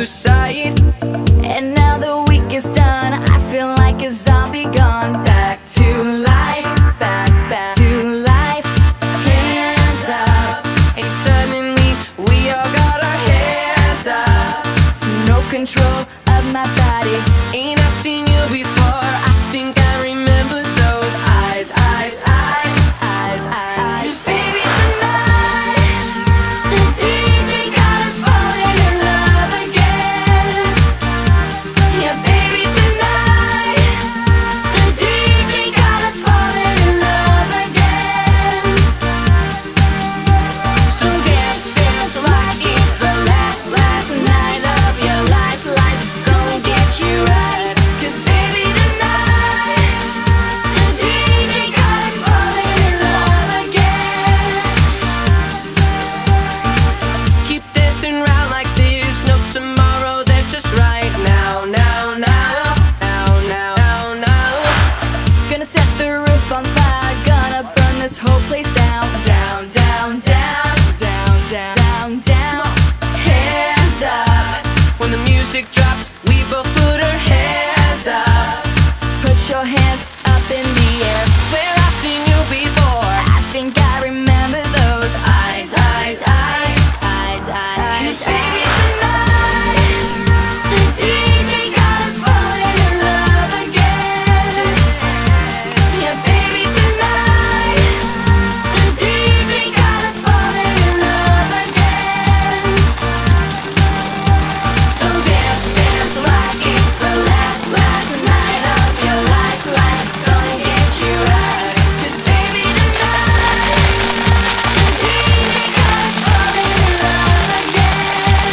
lose sight. And now the week is done, I feel like a zombie gone back to life, back to life. Hands up, and suddenly we all got our hands up. No control of my body, ain't I seen you before? I think I remember those eyes, eyes, eyes, eyes, eyes. 'Cause baby tonight, the DJ got us falling in love again. Yeah, baby tonight, the DJ got us falling in love again. So dance, dance like it's the last, last night of your life. Life's gonna get you right. 'Cause baby tonight, the DJ got us falling in love again. Keep dancing round like there's no tomorrow. That's just right now, now, now, now, now, now, now. Gonna set the roof on fire, gonna burn this whole place down, down, down, down, down, down, down, down. Hands up, when the music drops, we both put our hands up. Put your hands up in the air. Swear I've seen you before. I think I remember those eyes, eyes, eyes, eyes, eyes. 'Cause baby tonight, the DJ got us falling in love again. Yeah, baby tonight, the DJ got us falling in love again. So dance, dance like it's the last, last night of your life. Life's gonna get you right. 'Cause baby tonight, the DJ got us falling in love again.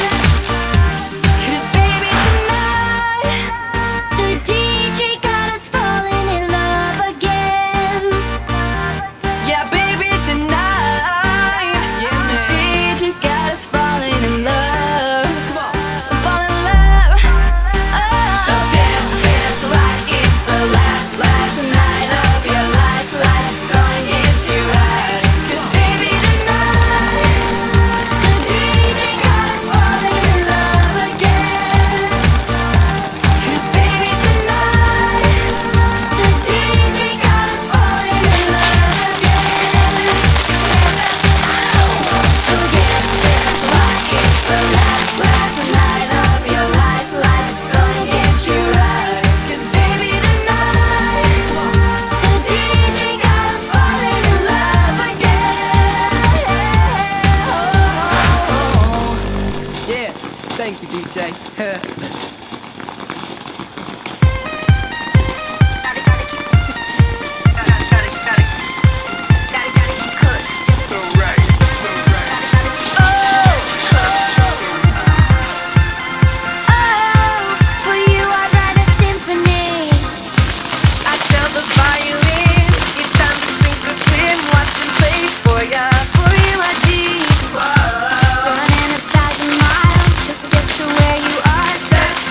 'Cause baby tonight, the DJ got us falling in love again. Yeah, baby tonight, the DJ got us falling in love. Fall in love. So dance, dance like it's the last, last night of your life. Life's gonna get you right. 'Cause baby tonight, the DJ got us falling in love again. 'Cause baby tonight, the DJ got us falling in love again. So dance, dance like it's the last, last night of your life. Life's gonna get you right. 'Cause baby tonight, the DJ got us falling in love again. Yeah, thank you, DJ. For you I write a symphony. I tell the violin it's time to sink or swim. Watch them play for ya. For you I dream, running 1,000 miles just to get to where you are. That's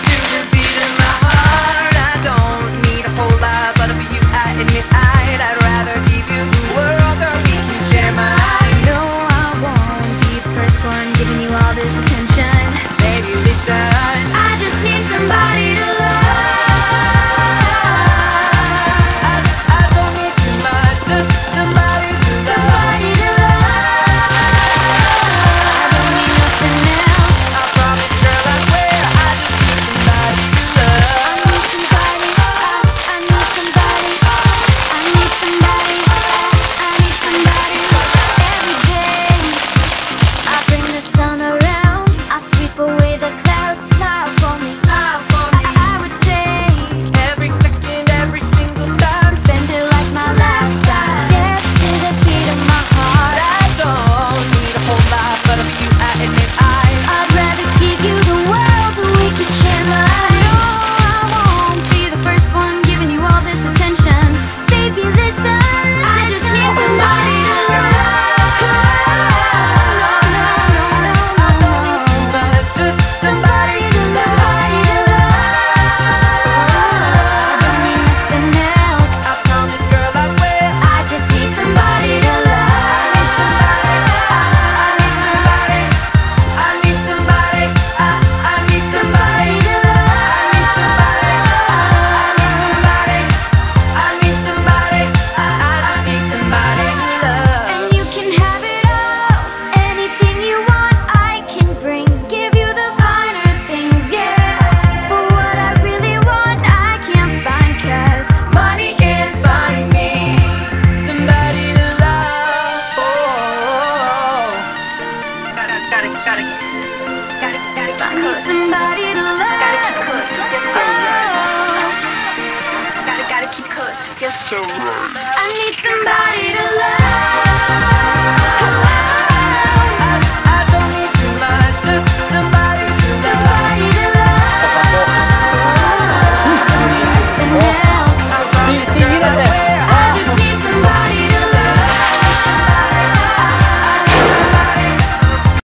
so right. I need somebody